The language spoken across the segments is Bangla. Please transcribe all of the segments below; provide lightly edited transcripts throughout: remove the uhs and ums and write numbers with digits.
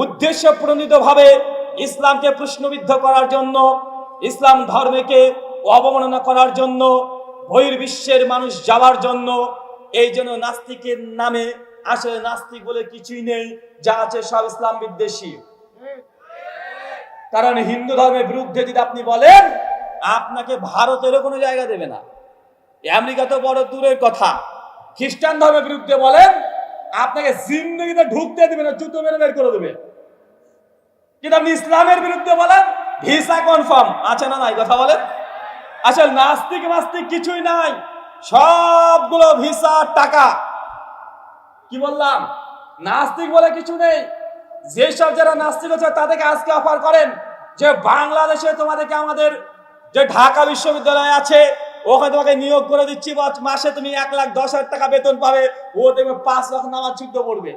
উদ্দেশ্য প্রণীতভাবে ইসলামকে প্রশ্নবিদ্ধ করার জন্য, ইসলাম ধর্মকে অবমাননা করার জন্য, বহির্বিশ্বের মানুষ যাওয়ার জন্য। এই জন্য নাস্তিকের নামে আসলে নাস্তিক বলে কিছুই নেই, যা আছে সব ইসলাম বিদ্বেষী। কারণ হিন্দু ধর্মের বিরুদ্ধে যদি আপনি বলেন, আপনাকে ভারতেরও কোনো জায়গা দেবে না, আমেরিকা তো বড় দূরের কথা। খ্রিস্টান ধর্মের বিরুদ্ধে বলেন, আপনাকে জিন্দেগিতে ঢুকতে দিবে না, জুতো মেরে বের করে দেবে। কিন্তু আপনি ইসলামের বিরুদ্ধে বলেন, ভিসা কনফার্ম আছে না নাই, কথা বলেন। আসলে নাস্তিক মাস্তিক কিছুই নাই, সবগুলো ভিসা টাকা। কি বললাম? নাস্তিক বলে কিছু নেই। যেসব যারা নাস্তিক হচ্ছে তাদেরকে আজকে অফার করেন যে বাংলাদেশে তোমাদেরকে আমাদের যে ঢাকা বিশ্ববিদ্যালয় আছে ওখানে তোমাকে নিয়োগ করে দিচ্ছি, মাসে তুমি 1,10,000 টাকা বেতন পাবে। ও দেখবে 5 লাখ নামাজ যুদ্ধ করবে।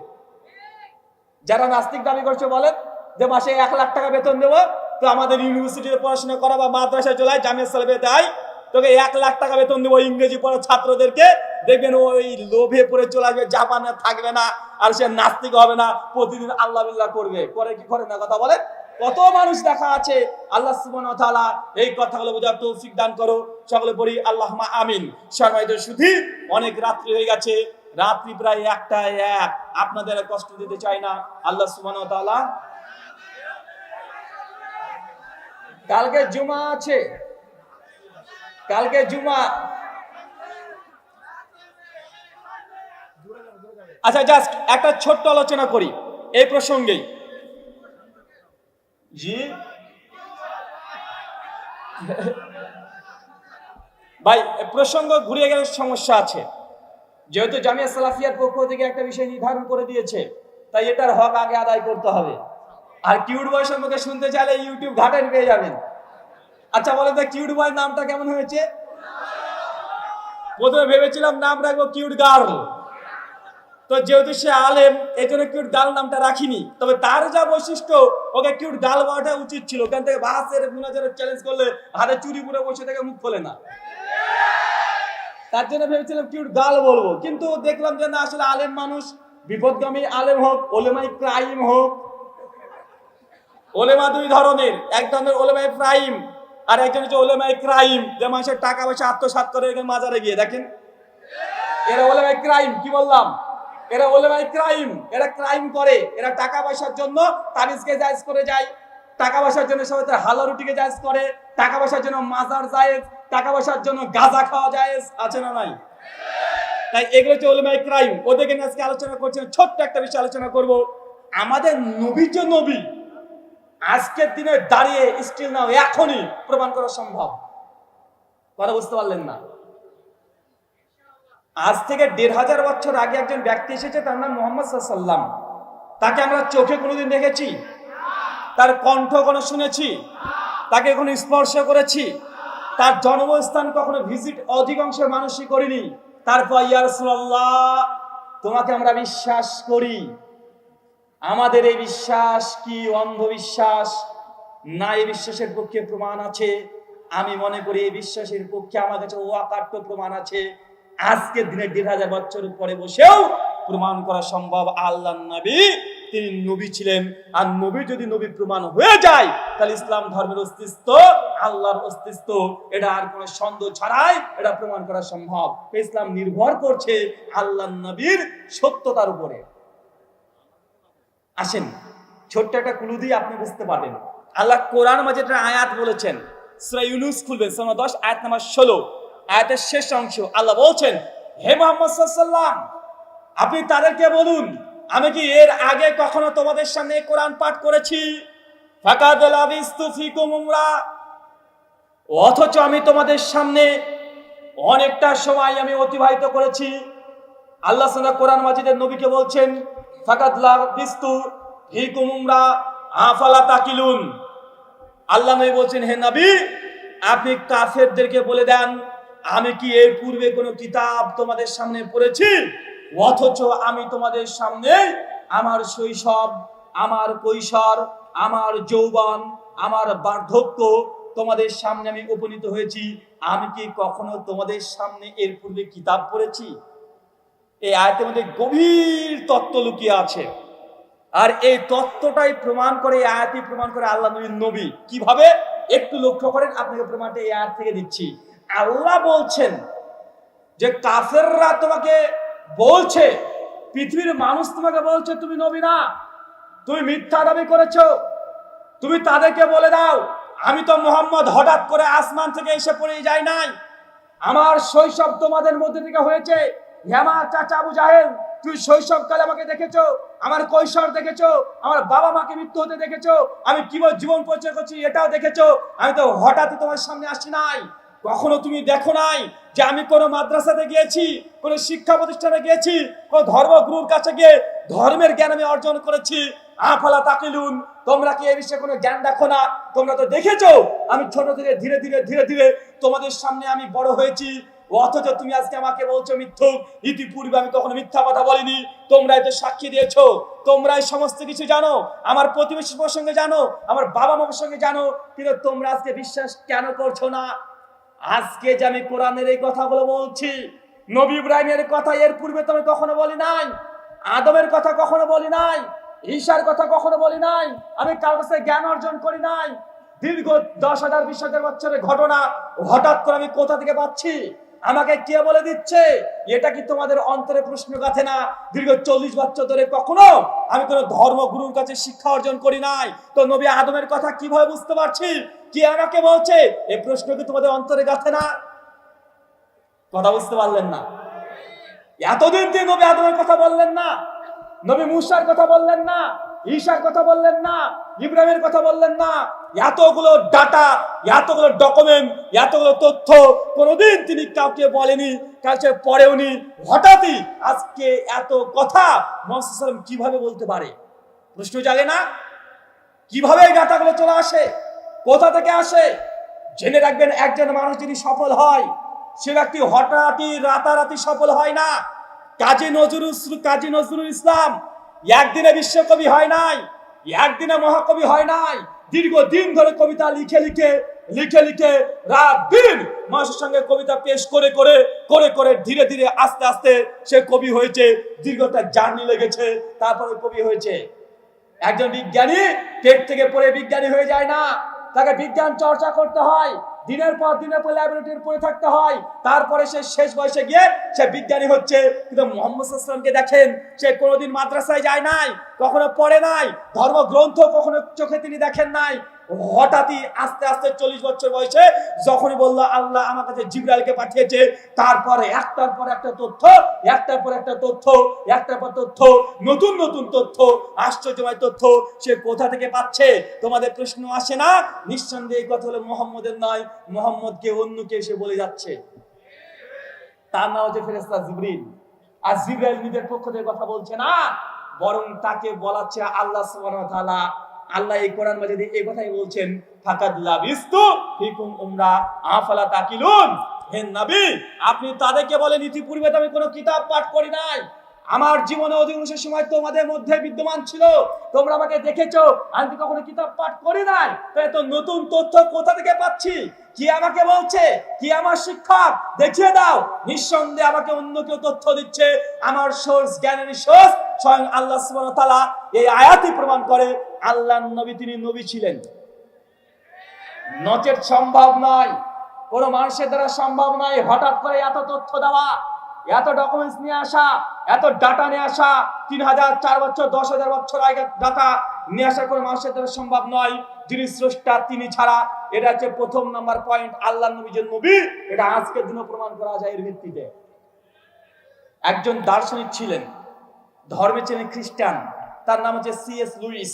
যারা নাস্তিক দাবি করছে বলেন যে মাসে 1 লাখ টাকা বেতন দেবো, তো আমাদের ইউনিভার্সিটিতে পড়াশোনা করা বা মাদ্রাসায় চলে জামিয়া সালাফিয়াতে আয়, তোকে 1 লাখ টাকা বেতন দেবো ইংরেজি পড়া ছাত্রদেরকে। দেখবেন ওই লোভে পড়ে চলে আসবে, জাপানে থাকবে না, আর সে নাস্তিক হবে না, প্রতিদিন আল্লাহ বিল্লাহ করবে। করে কি করে না, কথা বলে। কত মানুষ দেখা আছে। আল্লাহ সুবহানাহু ওয়া তাআলা এই কথাগুলো বোঝার তৌফিক দান করো। সকলে পড়ি আল্লাহুম্মা আমিন। সম্মানিত সুধী, অনেক রাত্রি হয়ে গেছে, রাত্রি প্রায় 1টা 1। আপনাদের কষ্ট দিতে চাই না। আল্লাহ সুবহানাহু ওয়া তাআলা, কালকে জুমা আছে, কালকে জুমা। আচ্ছা, জাস্ট একটা ছোট্ট আলোচনা করি এই প্রসঙ্গেই। জি ভাই, প্রসঙ্গ ঘুরিয়ে গেলে সমস্যা আছে। যেহেতু জামিয়া সালাফিয়ার পক্ষ থেকে একটা বিষয় নির্ধারণ করে দিয়েছে, তাই এটার হক আগে আদায় করতে হবে। আর কিউট বয় সম্পর্কে শুনতে চাইলে ইউটিউব ঘাটেন পেয়ে যাবেন। আচ্ছা বলেন তো, কিউট বয় নামটা কেমন হয়েছে? প্রথমে ভেবেছিলাম নাম রাখবো কিউট গার্ল, তো যেহেতু সে আলেম এই জন্য কিউট গার্ল নামটা রাখিনি। তবে তার যা বৈশিষ্ট্য, ওকে কিউট গার্ল বলাটা উচিত ছিল। ওখান থেকে বাসের মুনাজারের চ্যালেঞ্জ করলে হাতে চুরি পরে বসে থেকে মুখ খোলে না, তার জন্য ভেবেছিলাম কিউট গার্ল বলবো। কিন্তু দেখলাম যে না, আসলে আলেম মানুষ, বিপদগামী আলেম হোক, ওলেমাই ক্রাইম হোক। ওলেমা দুই ধরনের, এক ধরনের ওলেমাই প্রাইম, আর একজন হচ্ছে ওলেমাই ক্রাইম, যে মানুষের টাকা পয়সা আত্মসাৎ করে মাজারে গিয়ে দেখেন, এরা ওলেমাই ক্রাইম। কি বললাম? এরা ওলেমাই ক্রাইম। এরা ক্রাইম করে, এরা টাকা পয়সার জন্য তাবিজকে জায়েজ করে যায়, টাকা পয়সার জন্য সবাই তার হালা রুটিকে জায়েজ করে, টাকা পয়সার জন্য মাজার জায়েজ, টাকা পয়সার জন্য গাঁজা খাওয়া জায়েজ, আছে না নাই? তাই এগুলো হচ্ছে ওলেমাই ক্রাইম। ওদেরকে নিয়ে আজকে আলোচনা করছি। ছোট্ট একটা বিষয় আলোচনা করব। আমাদের নবী যে নবী, আজকের দিনে দাঁড়িয়ে স্টিল নাও এখনই প্রমাণ করা সম্ভব। কথা বুঝতে পারলেন না? আজ থেকে 1,500 বছর আগে একজন ব্যক্তি এসেছে, তার নাম মুহাম্মদ সাল্লাল্লাহু আলাইহি ওয়াসাল্লাম। তাকে আমরা চোখে কোনোদিন দেখেছি? তার কণ্ঠ কোনো শুনেছি? তাকে কোনো স্পর্শ করেছি? তার জন্মস্থান কখনো ভিজিট অধিকাংশ মানুষই করিনি। তারপর ইয়া রাসূলুল্লাহ, তোমাকে আমরা বিশ্বাস করি। আমাদের এই বিশ্বাস কি অন্ধবিশ্বাস না? এই বিশ্বাসের পক্ষে প্রমাণ আছে। আমি মনে করি এই বিশ্বাসের পক্ষে আমার কাছে অকাট্য প্রমাণ আছে। আজকের দিনে 1,500 বছর পরে বসেও প্রমাণ করা সম্ভব। আল্লাহর নবী, তিনি নবী ছিলেন। আর নবী যদি নবী প্রমাণ হয়ে যায়, তাহলে ইসলাম ধর্মের অস্তিত্ব, আল্লাহর অস্তিত্ব, এটা আর কোনো সন্দেহ ছাড়াই এটা প্রমাণ করা সম্ভব। ইসলাম নির্ভর করছে আল্লাহর নবীর সত্যতার উপরে। আসেন, ছোট্ট একটা ক্লু দিয়ে আপনি বুঝতে পারবেন। আল্লাহ কোরআন মাজিদে একটা আয়াত বলেছেন, সূরা ইউনূস খুলবেন, সূরা 10 আয়াত নাম্বার 16। আয়াতের শেষ অংশ আল্লাহ বলছেন, হে মুহাম্মদ সাল্লাল্লাহু আলাইহি ওয়াসাল্লাম, আপনি তাদেরকে বলুন, আমি কি এর আগে কখনো তোমাদের সামনে কোরআন পাঠ করেছি? ফাকাদ লাবিস্তু ফিকুম উমরা, অথচ আমি তোমাদের সামনে অনেকটা সময় আমি অতিবাহিত করেছি। আল্লাহ সুবহানাহু কোরআন মাজিদের নবীকে বলছেন, ফাকাদ লাবিস্তু ফিকুম উমরা আফালা তাকিলুন। আল্লাহ নবী বলছেন, হে নবী, আপনি কাফেরদেরকে বলে দেন, আমি কি এর পূর্বে কোনো কিতাব তোমাদের সামনে পড়েছি? অথচ আমি তোমাদের সামনে আমার শৈশব, আমার কৈশোর, আমার যৌবন, আমার বার্ধক্য তোমাদের সামনে আমি উপনীত হয়েছি। আমি কি কখনো তোমাদের সামনে এর পূর্বে কিতাব পড়েছি? এই আয়াতের মধ্যে গভীর তত্ত্ব লুকিয়ে আছে। আর এই তত্ত্বটাই প্রমাণ করে, এই আয়াতই প্রমাণ করে আল্লাহ নবীর নবী। কিভাবে? একটু লক্ষ্য করেন, আপনাকে প্রমাণটা এই আয়াত থেকে দিচ্ছি। আল্লাহ বলছেন যে কাফেররা তোমাকে বলছে, পৃথিবীর মানুষ তোমাকে বলছে তুমি নবী না, তুমি মিথ্যা দাবি করেছো। তুমি তাদেরকে বলে দাও আমি তো মোহাম্মদ হঠাৎ করে আসমান থেকে এসে পড়ে যাই নাই, আমার শৈশব তোমাদের মধ্যে থেকে হয়েছে। হেমা চাচা আবু জাহেল, তুই শৈশবকালে আমাকে দেখেছো, আমার কৈশোর দেখেছো, আমার বাবা মাকে মৃত্যু হতে দেখেছো, আমি কিভাবে জীবন পরিচয় করছি এটাও দেখেছো। আমি তো হঠাৎই তোমার সামনে আসি নাই। কখনো তুমি দেখো নাই যে আমি কোনো মাদ্রাসাতে গিয়েছি, কোনো শিক্ষা প্রতিষ্ঠানে গিয়েছি, কোনো ধর্মগুরুর কাছে গিয়ে ধর্মের জ্ঞান আমি অর্জন করেছি। আফালা তাকিলুন, তোমরা কি এই বিষয়ে কোনো জ্ঞান দেখো না? তোমরা তো দেখেছো আমি ছোট থেকে ধীরে ধীরে ধীরে ধীরে তোমাদের সামনে আমি বড় হয়েছি, অথচ তুমি আজকে আমাকে বলছো মিথ্যুক। ইতিপূর্বে আমি কখনো মিথ্যা কথা বলিনি, তোমরাই তো সাক্ষী দিয়েছো, তোমরাই সমস্ত কিছু জানো, আমার প্রতিবেশী প্রসঙ্গে জানো, আমার বাবা মার সঙ্গে জানো, কিন্তু তোমরা আজকে বিশ্বাস কেন করছো না? আজকে যে আমি কোরআনের এই কথাগুলো বলছি, নবী ইব্রাহিমের কথা এর পূর্বে তো আমি কখনো বলি নাই, আদমের কথা কখনো বলি নাই, ঈশার কথা কখনো বলি নাই, আমি কারোর কাছে জ্ঞান অর্জন করি নাই। দীর্ঘ 10,000 20,000 বছরের ঘটনা হঠাৎ করে আমি কোথা থেকে পাচ্ছি? আমাকে কে বলে দিচ্ছে? এটা কি তোমাদের অন্তরে প্রশ্ন গাঁথে না? দীর্ঘ 40 বছর ধরে কখনো আমি কোনো ধর্মগুরুর কাছে শিক্ষা অর্জন করি নাই, তো নবী আদমের কথা কিভাবে বুঝতে পারছি? কি আমাকে বলছে? এই প্রশ্ন কি তোমাদের অন্তরে গাঁথে না? কথা বুঝতে পারলেন না? এতদিন দিয়ে নবী আদমের কথা বললেন না, নবী মুসার কথা বললেন না, ঈশার কথা বললেন না, ইব্রাহিমের কথা বললেন না। এতগুলো ডাটা, এতগুলো ডকুমেন্ট, এতগুলো তথ্য কোনোদিন তিনি কাউকে বলেনি, কাউকে পড়েওনি। হঠাৎই আজকে এত কথা মুহাম্মদ সাল্লাল্লাহু আলাইহি ওয়াসাল্লাম কিভাবে বলতে পারে? প্রশ্ন জাগে না? কিভাবে এই ডাটাগুলো চলে আসে? কোথা থেকে আসে? জেনে রাখবেন, একজন মানুষ যদি সফল হয়, সে ব্যক্তি হঠাৎই রাতারাতি সফল হয় না। কাজী নজরুল ইসলাম একদিনে বিশ্বকবি হয় নাই, একদিনে মহাকবি হয় নাই। দীর্ঘদিন ধরে কবিতা লিখে লিখে লিখে লিখে রাত দিন মানুষের সঙ্গে কবিতা পেশ করে করে করে করে ধীরে ধীরে আস্তে আস্তে সে কবি হয়েছে। দীর্ঘটা জার্নি লেগেছে, তারপরে কবি হয়েছে। একজন বিজ্ঞানী পেট থেকে পড়ে বিজ্ঞানী হয়ে যায় না, তাকে বিজ্ঞান চর্চা করতে হয়, দিনের পর ল্যাবরেটরি পড়ে থাকতে হয়, তারপরে সে শেষ বয়সে গিয়ে সে বিজ্ঞানী হচ্ছে। কিন্তু মুহাম্মদ সাল্লাল্লাহু আলাইহি ওয়াসাল্লামকে দেখেন, সে কোনোদিন মাদ্রাসায় যায় নাই, কখনো পড়ে নাই, ধর্মগ্রন্থ কখনো চোখে তিনি দেখেন নাই। হঠাৎই আস্তে আস্তে 40 বছর বয়সে যখনই বললো আল্লাহ আমার কাছে জিবরাইলকে পাঠিয়েছে, তারপরে একটার পর একটা তথ্য, একটার পর একটা তথ্য, একটার পর তথ্য, নতুন নতুন তথ্য, আশ্চর্যময় তথ্য সে কোথা থেকে পাচ্ছে? তোমাদের প্রশ্ন আসে না? নিঃসন্দেহে এই কথা হলো মুহাম্মদের নয়, মুহাম্মদকে অন্য কেউ সে বলে যাচ্ছে। তার নাম হচ্ছে ফেরেশতা জিবরিল। আর জিবরাইল নিজের পক্ষ থেকে কথা বলছে না, বরং তাকে বলাচ্ছে আল্লাহ সুবহানাহু ওয়া তাআলা। আল্লাহ এই কোরআন মাজিদে এই কথাই বলছেন, ফাকাদ লাবিস্তু ফিকুম উমরা আফালা তাকিলুন। হে নবী, আপনি তাদেরকে বলেন ইতিপূর্বে তো আমি কোনো কিতাব পাঠ করি নাই, আমার জীবনে অধিকাংশ সময় তোমাদের মধ্যে বিদ্যমান ছিল, তোমরা আমাকে দেখেছো, আমি তো কখনো কিতাব পাঠ করি নাই, তাই তো নতুন তথ্য কোথা থেকে পাচ্ছি? কি আমাকে বলছে? কি আমার শিক্ষক? দেখিয়ে দাও। নিঃসন্দেহে আমাকে অন্য কেউ তথ্য দিচ্ছে, আমার সোর্স, জ্ঞানের সোর্স স্বয়ং আল্লাহ সুবহানাহু ওয়া তাআলা। এই আয়াতই প্রমাণ করে আল্লাহর নবী তিনি নবী ছিলেন। নচেত সম্ভব নয়, কোন মানুষের দ্বারা সম্ভব নয় হঠাৎ করে এত তথ্য দেওয়া, এত ডকুমেন্টস নিয়ে আসা, এত ডাটা নিয়ে আসা। 3000 4 বছর 10,000 বছর আগে ডাটা নিয়ে আসা কোনো মানুষের দ্বারা সম্ভব নয়। যিনি স্রষ্টা তিনি ছাড়া, এটা হচ্ছে প্রথম নাম্বার পয়েন্ট। আল্লাহ নবী যে নবী, এটা আজকের দিনে প্রমাণ করা যায় এর ভিত্তিতে। একজন দার্শনিক ছিলেন, ধর্মে ছিলেন খ্রিস্টান, তার নাম হচ্ছে C.S. লুইস।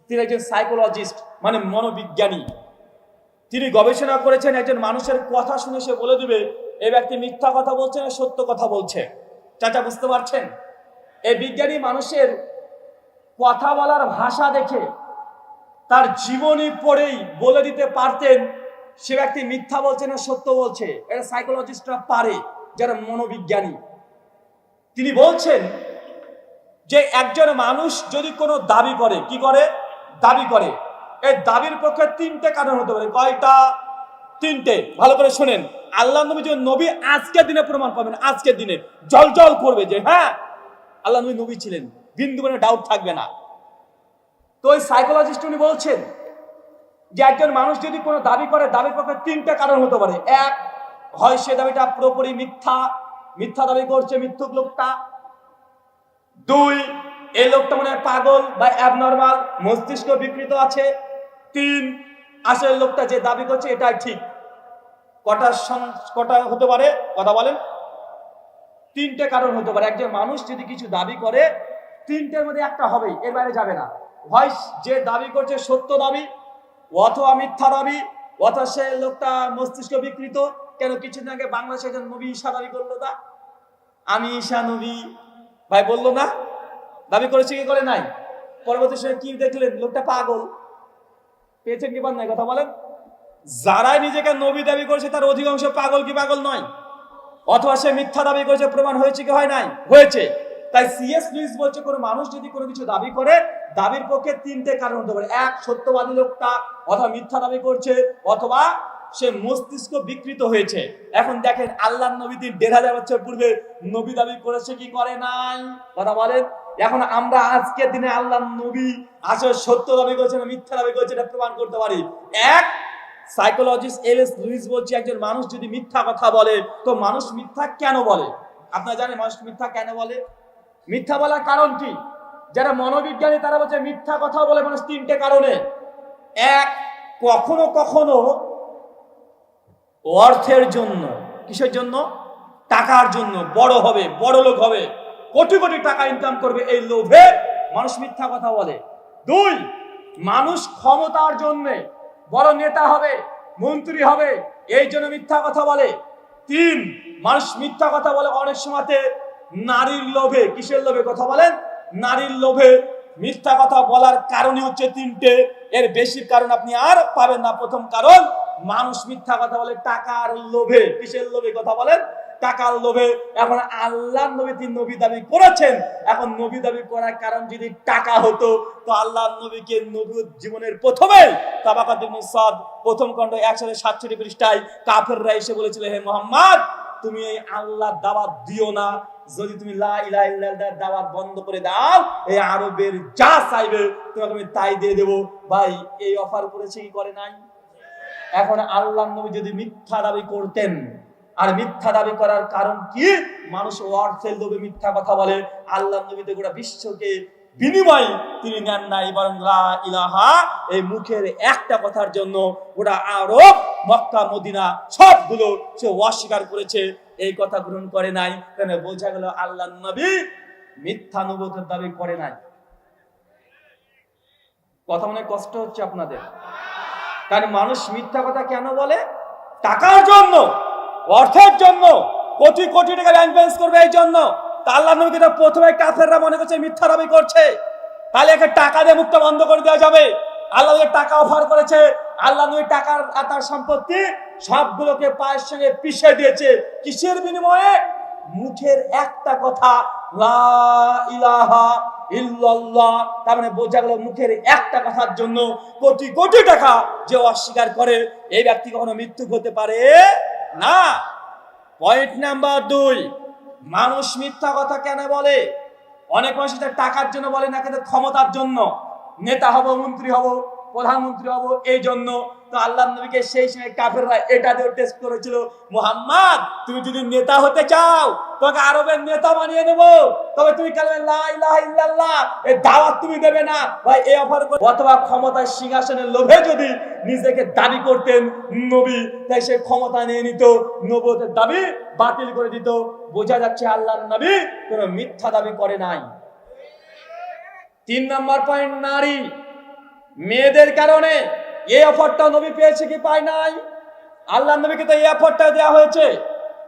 তিনি একজন সাইকোলজিস্ট, মানে মনোবিজ্ঞানী। তিনি গবেষণা করেছেন একজন মানুষের কথা শুনে সে বলে দিবে এই ব্যক্তি মিথ্যা কথা বলছে না সত্য কথা বলছে। চাচা বুঝতে পারছেন? এই বিজ্ঞানী মানুষের কথা বলার ভাষা দেখে, তার জীবনী পড়েই বলে দিতে পারতেন সে ব্যক্তি মিথ্যা বলছে না সত্য বলছে। এটা সাইকোলজিস্টরা পারে, যারা মনোবিজ্ঞানী। তিনি বলছেন যে একজন মানুষ যদি কোনো দাবি করে, কি করে? দাবি করে। এই দাবির পক্ষে 3টে কারণ হতে পারে। কয়টা? 3টে। ভালো করে শুনেন। আল্লাহ নবী যে নবী, আজকের দিনে প্রমাণ পাবেন, আজকের দিনে জল জল করবে যে হ্যাঁ আল্লাহ নবী নবী ছিলেন, বিন্দু কোনো ডাউট থাকবে না। তো ওই সাইকোলজিস্ট উনি বলছেন যে একজন মানুষ যদি কোনো দাবি করে, দাবির পক্ষে তিনটা কারণ হতে পারে। এক, হয় সে দাবিটা পুরোপুরি মিথ্যা দাবি করছে মিথ্যুক লোকটা। দুই, এই লোকটা মনে হয় পাগল বা অ্যাবনর্মাল, মস্তিষ্ক বিকৃত আছে। তিন, আসলে লোকটা যে দাবি করছে এটাই ঠিক। কটা হতে পারে কথা বলেন? তিনটে কারণ হতে পারে। একজন মানুষ যদি কিছু দাবি করে, তিনটের মধ্যে একটা হবেই, এর বাইরে যাবে না। হয় যে দাবি করছে সত্য দাবি, অথবা মিথ্যা দাবি, অথবা সে লোকটা মস্তিষ্ক বিকৃত। কেন কিছুদিন আগে বাংলাদেশে একজন নবী ঈসা দাবি করলো, না আমি ঈসা নবী ভাই বললো না, দাবি করেছে কি করে নাই? পরবর্তী সময় কি দেখলেন? লোকটা পাগল। পেয়েছেন কি পান নাই কথা বলেন? যারাই নিজেকে নবী দাবি করেছে তার অধিকাংশ পাগল কি পাগল নয়? অথবা সে মিথ্যা দাবি করেছে, প্রমাণ হয়েছে কি হয় নাই? হয়েছে। তাই সিএস লুইস বলছে কোন মানুষ যদি কোনো কিছু দাবি করে, দাবির পক্ষে তিনটে কারণ হতে পারে। এক, সত্যবাদী লোকটা অথবা মিথ্যা দাবি করছে, অথবা সে মস্তিষ্ক বিকৃত হয়েছে। এখন দেখেন আল্লাহর নবী ১৫০০ বছর পূর্বে নবী দাবি করেছে কি করে নাই? কথা বলেন। এখন আমরা আজকের দিনে আল্লাহর নবী আসলে সত্য দাবি করছে না মিথ্যা দাবি করছে এটা প্রমাণ করতে পারি। এক, সাইকোলজিস্ট এলএস লুইস বলছে একজন মানুষ যদি মিথ্যা কথা বলে, তো মানুষ মিথ্যা কেন বলে? আপনারা জানেন মানুষ মিথ্যা কেন বলে? মিথ্যা বলার কারণ কি? যারা মনোবিজ্ঞানী তারা বলছে মিথ্যা কথা বলে মানুষ তিনটে কারণে। এক, কখনো কখনো অর্থের জন্য। কিসের জন্য? টাকার জন্য। বড় হবে, বড় লোক হবে, কোটি কোটি টাকা ইনকাম করবে, এই লোভে মানুষ মিথ্যা কথা বলে। দুই, মানুষ ক্ষমতার জন্য, বড় নেতা হবে, মন্ত্রী হবে, এই জন্য মিথ্যা কথা বলে। তিন, মানুষ মিথ্যা কথা বলে অনেক সময়তে নারীর লোভে। কিসের লোভে কথা বলেন? নারীর লোভে। মিথ্যা কথা বলার কারণই হচ্ছে তিনটে, এর বেশি কারণ আপনি আর পাবেন না। প্রথম কারণ, মানুষ মিথ্যা কথা বলে টাকার লোভে। কিসের লোভে কথা বলেন? টাকার লোভে। এখন আল্লাহ নবী তিনি নবী দাবি করেছেন, এখন নবী দাবি করার কারণ যদি টাকা হতো, তো আল্লাহ নবীকে নবুয়ত জীবনের প্রথমে তাবাকাত ইবনে সাদ প্রথম খণ্ড ১৬৭ পৃষ্ঠায় কাফেররা এসে বলেছিল, হে মুহাম্মদ তুমি এই আল্লাহর দাওয়াত দিও না, যদি তুমি লা ইলাহা ইল্লাল্লাহর দাওয়াত বন্ধ করে দাও, এই আরবের যা চাইবে তোমাকে আমি তাই দিয়ে দেব। ভাই এই অফার করেছে কি করে নাই? এখন আল্লাহর নবী যদি মিথ্যা দাবি করতেন, আর মিথ্যা দাবি করার কারণ কি? মানুষ অর্থের লোভে মিথ্যা কথা বলে। আল্লাহর নবী তো গোটা বিশ্বকে বিনিময় তিনি নেন নাই, বরং লা ইলাহা এই মুখের একটা কথার জন্য গোটা আরব, মক্কা, মদিনা সবগুলো সে অস্বীকার করেছে, এই কথা গ্রহণ করে নাই। কেন? বোঝা গেল আল্লাহর নবী মিথ্যা নবুয়তের দাবি করে নাই। কথা মনে কষ্ট হচ্ছে আপনাদের? কারণ মানুষ মিথ্যা কথা কেন বলে? টাকার জন্য, অর্থের জন্য, কোটি কোটি টাকা ব্যাংক ব্যালেন্স করবে এই জন্য। তা আল্লাহ নবীকে তো প্রথমে কাফেররা মনে করছে মিথ্যা দাবি করছে, তাহলে একে টাকা দিয়ে মুখটা বন্ধ করে দেওয়া যাবে। আল্লাহ নবী টাকা অফার করেছে, আল্লাহ নবী টাকার আর তার সম্পত্তি সবগুলোকে পায়ের সঙ্গে পিষে দিয়েছে। কিসের বিনিময়ে? মুখের একটা কথা, লা ইলাহা ইল্লাল্লাহ। তার মানে বোঝা গেল মুখের একটা কথার জন্য কোটি কোটি টাকা যে অস্বীকার করে, এই ব্যক্তি কখনো মৃত্যু হতে পারে না। পয়েন্ট নাম্বার 2, মানুষ মিথ্যা কথা কেন বলে? অনেক মানুষ এটা টাকার জন্য বলে না, কিন্তু ক্ষমতার জন্য। নেতা হব, মন্ত্রী হব, প্রধানমন্ত্রী হব, এই জন্য। তো আল্লাহর নবীকে সেই সময় কাফেররা এটা দিয়ে টেস্ট করেছিল, মুহাম্মদ তুমি যদি নেতা হতে চাও, তোমাকে আরবের নেতা বানিয়ে দেব, তবে তুমি কালমা লা ইলাহা ইল্লাল্লাহ এই দাওয়াত তুমি দেবে না। ভাই এই অফার করে, অথবা ক্ষমতার সিংহাসনের লোভে যদি নিজেকে দাবি করতেন নবী, তাই সে ক্ষমতা নিয়ে নিত, নবুয়তের দাবি বাতিল করে দিত। বোঝা যাচ্ছে আল্লাহর নবী কোনো মিথ্যা দাবি করে নাই। 3 নম্বর পয়েন্ট, নারী, মেয়েদের কারণে এই অফারটা নবী পেয়েছে কি পায় নাই? আল্লাহর নবীকে তো এই অফারটা দেওয়া হয়েছে।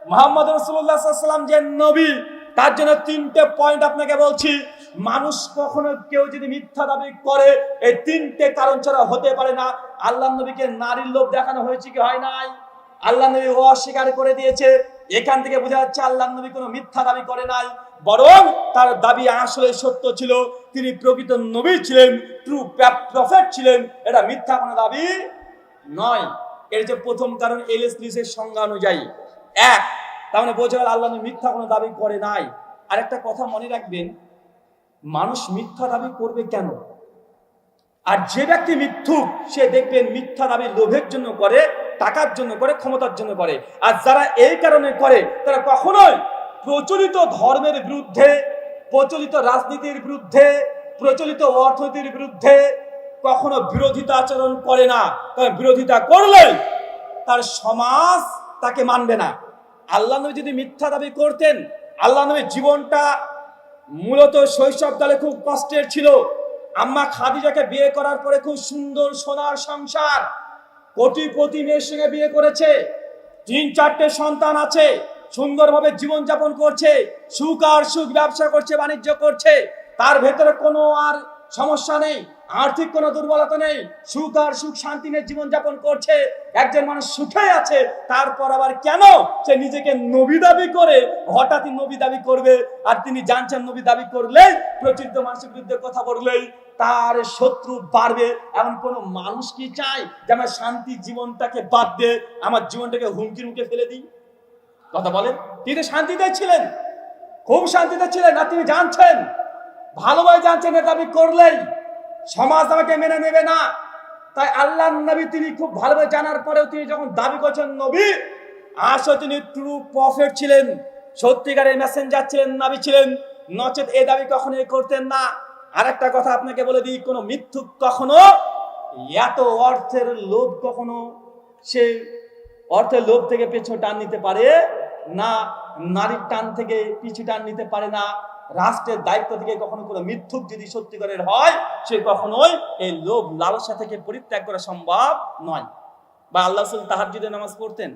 মুহাম্মদ রাসূলুল্লাহ সাল্লাল্লাহু আলাইহি ওয়াসাল্লাম যে নবী, তার জন্য 3টে পয়েন্ট আপনাকে বলছি। মানুষ কখনো কেউ যদি মিথ্যা দাবি করে, এই 3টে কারণ ছাড়া হতে পারে না। আল্লাহর নবীকে নারীর লোভ দেখানো হয়েছে কি হয় নাই? আল্লাহর নবী অস্বীকার করে দিয়েছে। এখান থেকে বোঝা যাচ্ছে আল্লাহর নবী কোনো মিথ্যা দাবি করে নাই, বরং তার দাবি আসলে সত্য ছিল। তিনি প্রকৃত নবী ছিলেন, ট্রু প্রফেট ছিলেন, এটা মিথ্যা কোনো দাবি নয়। এর যে প্রথম কারণ এলএস লুইসের সংজ্ঞা অনুযায়ী 1, তার মানে বোঝা গেল আল্লাহ নবী মিথ্যা কোনো দাবি করে নাই। আর একটা কথা মনে রাখবেন, মানুষ মিথ্যা দাবি করবে কেন? আর যে ব্যক্তি মিথ্যুক সে দেখবেন মিথ্যা দাবি লোভের জন্য করে, টাকার জন্য করে, ক্ষমতার জন্য করে। আর যারা এই কারণে করে তারা কখনোই প্রচলিত ধর্মের বিরুদ্ধে, প্রচলিত রাজনীতির বিরুদ্ধে, প্রচলিত অর্থনীতির বিরুদ্ধে কখনো বিরোধিতা আচরণ করে না। কারণ বিরোধিতা করলে তার সমাজ তাকে মানবে না। আল্লাহ নবী যদি মিথ্যা দাবি করতেন, আল্লাহ নবীর জীবনটা মূলত শৈশবকালে খুব কষ্টের ছিল। আম্মা খাদিজাকে বিয়ে করার পরে খুব সুন্দর সোনার সংসার, কোটিপতি মেয়ের সঙ্গে বিয়ে করেছে, 3-4টে সন্তান আছে, সুন্দরভাবে জীবনযাপন করছে, সুখ আর সুখ, ব্যবসা করছে, বাণিজ্য করছে, তার ভেতরে কোনো আর সমস্যা নেই, আর্থিক কোনো দুর্বলতা নেই, সুখ আর সুখ শান্তি নিয়ে জীবনযাপন করছে, একজন মানুষ সুখে আছে। তারপর আবার কেন সে নিজেকে নবী দাবি করে হঠাৎই নবী দাবি করবে? আর তিনি জানছেন নবী দাবি করলেই, প্রচলিত মানুষের বিরুদ্ধে কথা বললেই তার শত্রু বাড়বে। এমন কোন মানুষ কি চায় যে আমার শান্তি জীবনটাকে বাদ দিয়ে আমার জীবনটাকে হুমকির মুখে ফেলে দিই? কথা বলেন। তিনি শান্তিতে ছিলেন, খুব শান্তিতে ছিলেন, না তিনি জানছেন, ভালোভাবে জানছেন এ দাবি করলেই সমাজ আমাকে মেনে নেবে না। তাই আল্লাহ নবী তিনি খুব ভালোভাবে জানার পরেও তিনি যখন দাবি করছেন নবী, আসলে তিনি ট্রু প্রফেট ছিলেন, সত্যিকারের মেসেঞ্জার ছিলেন, নবী ছিলেন, নচেত এই দাবি কখনোই করতেন না। আর একটা কথা আপনাকে বলে দিই, কোনো মিথ্যুক কখনো এত অর্থের লোভ, কখনো সে অর্থের লোভ থেকে পেছু টান নিতে পারে না, নারীর টান থেকে পিছু টান নিতে পারে না, রাষ্ট্রের দায়িত্ব থেকে কখনো কোনো মিথ্যুক যদি সত্যিকারের হয় সে কখনোই এই লোভ লালসা থেকে পরিত্যাগ করা সম্ভব নয়। বা আল্লাহ রাসূল তাহাজ্জুদের নামাজ পড়তেন,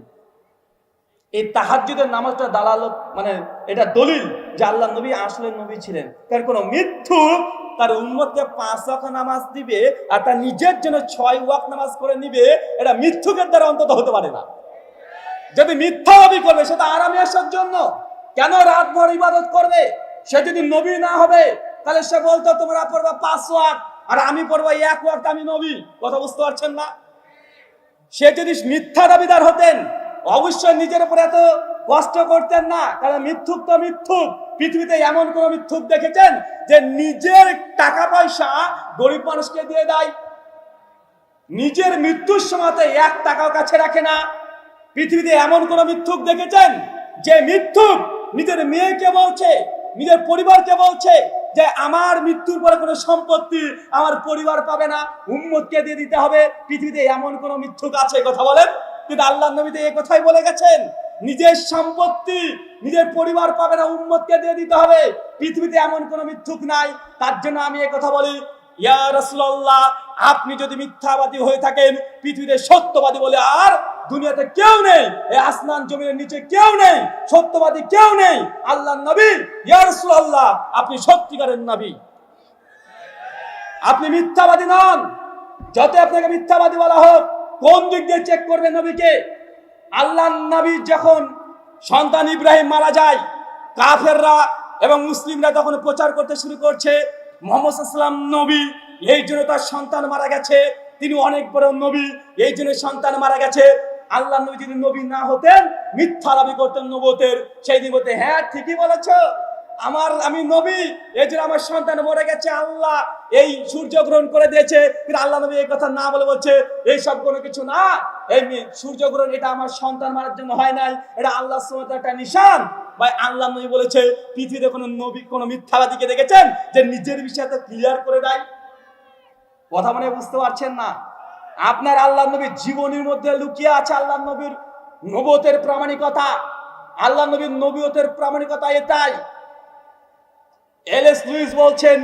এই তাহাজ্জুদের নামাজটা দালালত, মানে এটা দলিল যে আল্লাহ নবী আসলে নবী ছিলেন। কারণ কোনো মিথ্যুক তার উম্মতকে 5 ওয়াক্ত নামাজ দিবে আর তার নিজের জন্য 6 ওয়াক্ত নামাজ করে নিবে, এটা মিথ্যুকের দ্বারা অন্তত হতে পারে না। যদি মিথ্যা দাবি করবে সেটা আরামে আসার জন্য, কেন রাতভর ইবাদত করবে? সে যদি নবী না হবে তাহলে সে বলতো তোমরা পড়বা 5 ওয়াক্ত আর আমি পড়বো 1 ওয়াক্ত, আমি নবী। কথা বুঝতে পারছেন না? সে যদি মিথ্যা দাবিদার হতেন অবশ্যই নিজের উপর এত কষ্ট করতেন না। কারণ মিথ্যুক তো মিথ্যুক। পৃথিবীতে এমন কোন মিথ্যুক দেখেছেন যে নিজের টাকা পয়সা গরিব মানুষকে দিয়ে দেয়? নিজের মৃত্যুর সময় 1 টাকাও কাছে রাখে না। পৃথিবীতে এমন কোন মিথ্যুক দেখেছেন যে মিথ্যুক নিজের মেয়েকে বলছে, নিজের পরিবারকে বলছে যে আমার মৃত্যুর পরে কোনো সম্পত্তি আমার পরিবার পাবে না, উম্মতকে দিয়ে দিতে হবে? পৃথিবীতে এমন কোন মিথ্যুক আছে? কথা বলেন। কিন্তু আল্লাহর নবী তো এই কথাই বলে গেছেন, নিজের সম্পত্তি নিজের পরিবার পাবে না, উম্মতকে দিয়ে দিতে হবে। পৃথিবীতে এমন কোন মিথ্যুক নাই। তার জন্য আমি এই কথা বলি, ইয়া রাসূলুল্লাহ, আপনি যদি মিথ্যাবাদী হয়ে থাকেন, পৃথিবীতে সত্যবাদী বলে আর দুনিয়াতে কেউ নেই, এই আসমান জমিনের নিচে কেউ নেই, সত্যবাদী কেউ নেই। আল্লাহর নবী, ইয়া রাসূলুল্লাহ, আপনি সত্যিকারের নবী, আপনি মিথ্যাবাদী নন। যত আপনাকে মিথ্যাবাদী বলা হোক, কোন দিক দিয়ে চেক করবেন নবীকে? আল্লাহর নবী যখন সন্তান ইব্রাহিম মারা যায়, কাফেররা এবং মুসলিমরা তখন প্রচার করতে শুরু করছে মুহাম্মদ সাল্লাল্লাহু আলাইহি ওয়াসাল্লাম নবী, এই জন্য তার সন্তান মারা গেছে, তিনি অনেক বড় নবী, এই জন্য সন্তান মারা গেছে। আল্লাহ নবী যদি নবী না হতেন, মিথ্যা দাবি করতেন নবুয়তের, সেই দিন বলতে হ্যাঁ ঠিকই বলেছো, আমি নবী, এই জন্য আমার সন্তান মরে গেছে, আল্লাহ এই সূর্য গ্রহণ করে দিয়েছে। কিন্তু আল্লাহ নবী এই কথা না বলে বলছে এই সব কোনো কিছু না, এই সূর্য গ্রহণ এটা আমার সন্তান মারার জন্য হয় নাই, এটা আল্লাহ সুবহানাহু ওয়া তাআলার একটা নিশান। ভাই আল্লাহ নবী বলেছে, পৃথিবীতে কোনো নবী কোনো মিথ্যাবাদীকে দেখেছেন যে নিজের বিষয়টা ক্লিয়ার করে দেয়? কথা মানে বুঝতে পারছেন না? আপনার আল্লাহ নবীর জীবনীর মধ্যে লুকিয়ে আছে আল্লাহ নবীর নবুয়তের প্রামাণিকতা। আল্লাহ নবীর নবুয়তের প্রামাণিকতা এটাই। এলএস লুইস বলছেন,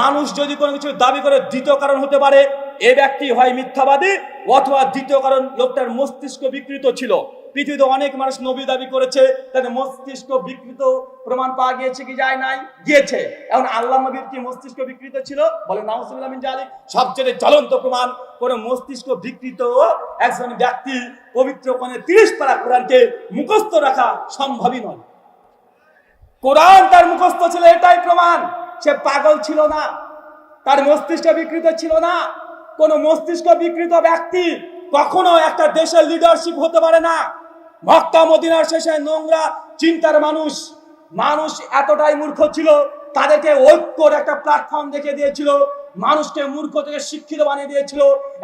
মানুষ যদি কোনো কিছু দাবি করে দ্বিতীয় কারণ হতে পারে এ ব্যক্তি হয় মিথ্যাবাদী, অথবা দ্বিতীয় কারণ লোকটার মস্তিষ্ক বিকৃত ছিল। পৃথিবীতে অনেক মানুষ নবী দাবি করেছে, তাদের মস্তিষ্ক বিকৃত প্রমাণ পাওয়া গিয়েছে কি যায় নাই? গিয়েছে। এখন আল্লাহ নবীর কি মস্তিষ্ক বিকৃত ছিল? বলে নাউজুবিল্লাহ মিন যালিক। সবচেয়ে জ্বলন্ত প্রমাণ, কোন মস্তিষ্ক বিকৃত একজন ব্যক্তি পবিত্র কোণে 30 পারা কোরআনকে মুখস্থ রাখা সম্ভবই নয়। কোরআন তার মুখস্থ ছিল, এটাই প্রমাণ। সে পাগল ছিল না, তার মস্তিষ্ক বিকৃত ছিল না। কোন মস্তিষ্ক বিকৃত ব্যক্তি কখনো একটা দেশের লিডারশিপ হতে পারে না। মক্কা মদিনার শেষে নোংরা চিন্তার মানুষ এতটাই মূর্খ ছিল, তাদেরকে ঐক্যর একটা প্ল্যাটফর্ম দেখে দিয়েছিল। মানুষকে মূর্খ থেকে শিক্ষিত বানিয়ে দিয়েছিল,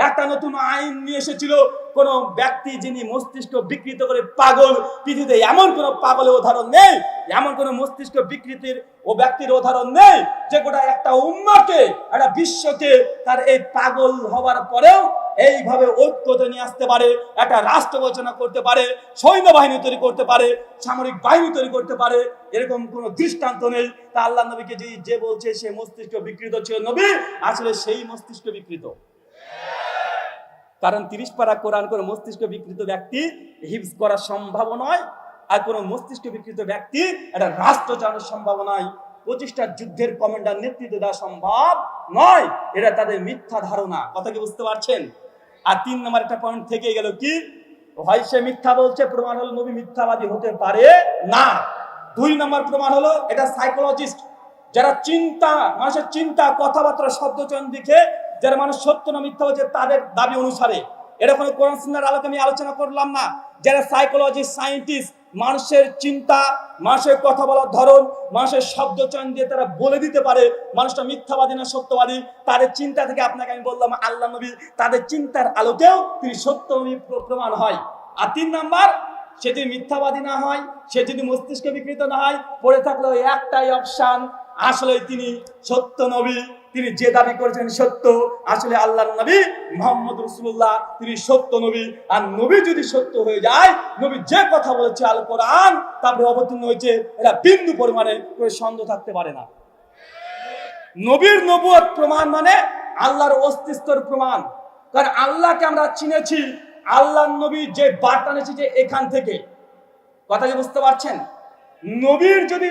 একটা নতুন আইন নিয়ে এসেছিল। কোন ব্যক্তি যিনি মস্তিষ্ক বিকৃত করে পাগল, পৃথিবীতে এমন কোন পাগলের উদাহরণ নেই, এমন কোন মস্তিষ্ক বিকৃতির ও ব্যক্তির উদাহরণ নেই যে গোটা একটা উম্মাহকে, একটা বিশ্বকে তার এই পাগল হওয়ার পরেও এইভাবে ঐক্যতে নিয়ে আসতে পারে, একটা রাষ্ট্র রচনা করতে পারে, সৈন্যবাহিনী তৈরি করতে পারে, সামরিক বাহিনী তৈরি করতে পারে। এরকম কোনো দৃষ্টান্ত নেই। তা আল্লাহ নবীকে যে বলছে সে মস্তিষ্ক বিকৃত ছিল নবী, আসলে সেই মস্তিষ্ক বিকৃত। কারণ 30 পারা কোরআন করে মস্তিষ্ক বিকৃত ব্যক্তি হিফজ করা সম্ভব নয়, আর কোন মস্তিষ্ক বিকৃত ব্যক্তি একটা রাষ্ট্র চালানোর সম্ভব নয়, 25টা যুদ্ধের কমান্ডার নেতৃত্ব দেওয়া সম্ভব নয়। এটা তাদের মিথ্যা ধারণা। কথা কি বুঝতে পারছেন? আর 3 নম্বর একটা পয়েন্ট থেকে গেল কি, হয় সে মিথ্যা বলছে, প্রমাণ হলো নবী মিথ্যাবাদী হতে পারে না। 2 নম্বর প্রমাণ হলো এটা সাইকোলজিস্ট, যারা মানুষের চিন্তা, কথাবার্তা, শব্দচয়ন দেখে যারা মানুষ সত্য না মিথ্যা হচ্ছে তাদের দাবি অনুসারে, এটা কোনো কোরআন সুন্নাহর আলোকে আমি আলোচনা করলাম না। যারা সাইকোলজিস্ট, সায়েন্টিস্ট, মানুষের চিন্তা, মানুষের কথা বলার ধরন, মানুষের শব্দচয়ন দিয়ে তারা বলে দিতে পারে মানুষটা মিথ্যাবাদী না সত্যবাদী। তাদের চিন্তা থেকে আপনাকে আমি বললাম আল্লাহ নবী তাদের চিন্তার আলোকেও তিনি সত্য নবী প্রমাণ হয়। আর 3 নাম্বার, সে যদি মিথ্যাবাদী না হয়, সে যদি মস্তিষ্ক বিকৃত না হয়, পড়ে থাকলো একটাই অপশন, আসলে তিনি সত্য নবী, তিনি যে দাবি করেছেন সত্য, আসলে আল্লাহর নবী মুহাম্মদ রাসূলুল্লাহ তিনি সত্য নবী। আর নবী যদি সত্য হয়ে যায়, নবী যে কথা বলেছে আল কোরআন তারপরে অবতীর্ণ হয়েছে, এরা বিন্দু পরিমাণে কোনো সন্দেহ থাকতে পারে না। নবীর নবুয়ত প্রমাণ মানে আল্লাহর অস্তিত্বের প্রমাণ। কারণ আল্লাহকে আমরা চিনেছি, আল্লাহর নবী যে বার্তা এনেছে যে এখান থেকে। কথা কি বুঝতে পারছেন? নবীর যদি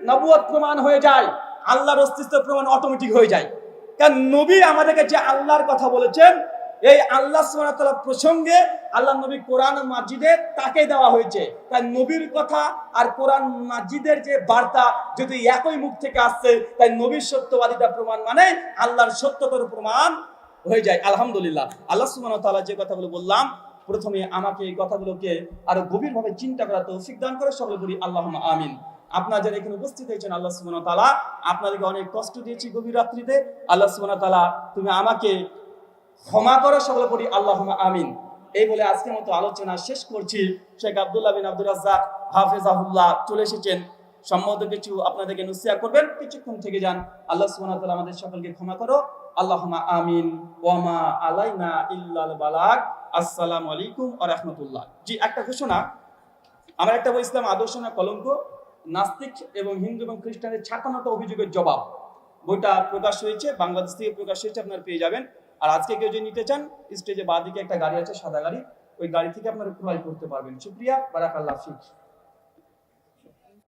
নবুয়ত প্রমাণ হয়ে যায়, আল্লাহর অস্তিত্বের প্রমাণ অটোমেটিক হয়ে যায়। কারণ নবী আমাদেরকে যে আল্লাহর কথা বলেছেন, এই আল্লাহ সুবহানাহু ওয়া তাআলা প্রসঙ্গে আল্লাহ নবী কোরআন মাজিদে তাকে দেওয়া হয়েছে। তাই নবীর কথা আর কোরআন মাজিদের যে বার্তা যদি একই মুখ থেকে আসছে, তাই নবীর সত্যবাদিতা প্রমাণ মানে আল্লাহর সত্যতার প্রমাণ হয়ে যায়। আলহামদুলিল্লাহ, আল্লাহ সুবহানাহু ওয়া তাআলা যে কথাগুলো বললাম, প্রথমে আমাকে এই কথাগুলোকে আরো গভীরভাবে চিন্তা করার তৌফিক দান করে, সকলে বলি আল্লাহুম্মা আমিন। আপনারা যারা এখানে উপস্থিত হয়েছেন, আল্লাহ সুবহানাহু ওয়া তাআলা আপনাদেরকে অনেক কষ্ট দিয়েছি গভীর রাত্রিতে, আল্লাহ সুবহানাহু ওয়া তাআলা তুমি আমাকে ক্ষমা করো, সকলে বলি আল্লাহুম্মা আমিন। এই বলে আজকের মতো আলোচনা শেষ করছি। শেখ আব্দুল্লাহ বিন আব্দুর রাজ্জাক হাফেজাহুল্লাহ চলে এসেছেন, সম্ভবত কিছু আপনাদেরকে নসিহত করবেন, কিছুক্ষণ থেকে যান। আল্লাহ সুবহানাহু ওয়া তাআলা আমাদের সকলকে ক্ষমা করো, আল্লাহুম্মা আমিন। ওয়া মা আলাইনা ইল্লাল বালাগ। আসসালামু আলাইকুম ওয়া রাহমাতুল্লাহ। জি, একটা ঘোষণা, আমার একটা বই ইসলাম আদর্শ না কলঙ্ক, নাস্তিক এবং হিন্দু এবং খ্রিস্টানদের 56টা অভিযোগের জবাব, বইটা প্রকাশ হয়েছে, বাংলাদেশ থেকে প্রকাশ হয়েছে, আপনারা পেয়ে যাবেন। আর আজকে কেউ যদি নিতে চান, স্টেজে বাঁ দিকে একটা গাড়ি আছে, সাদা গাড়ি, ওই গাড়ি থেকে আপনারা ক্রয় করতে পারবেন। শুকরিয়া, বারাকাল্লাহ ফিক।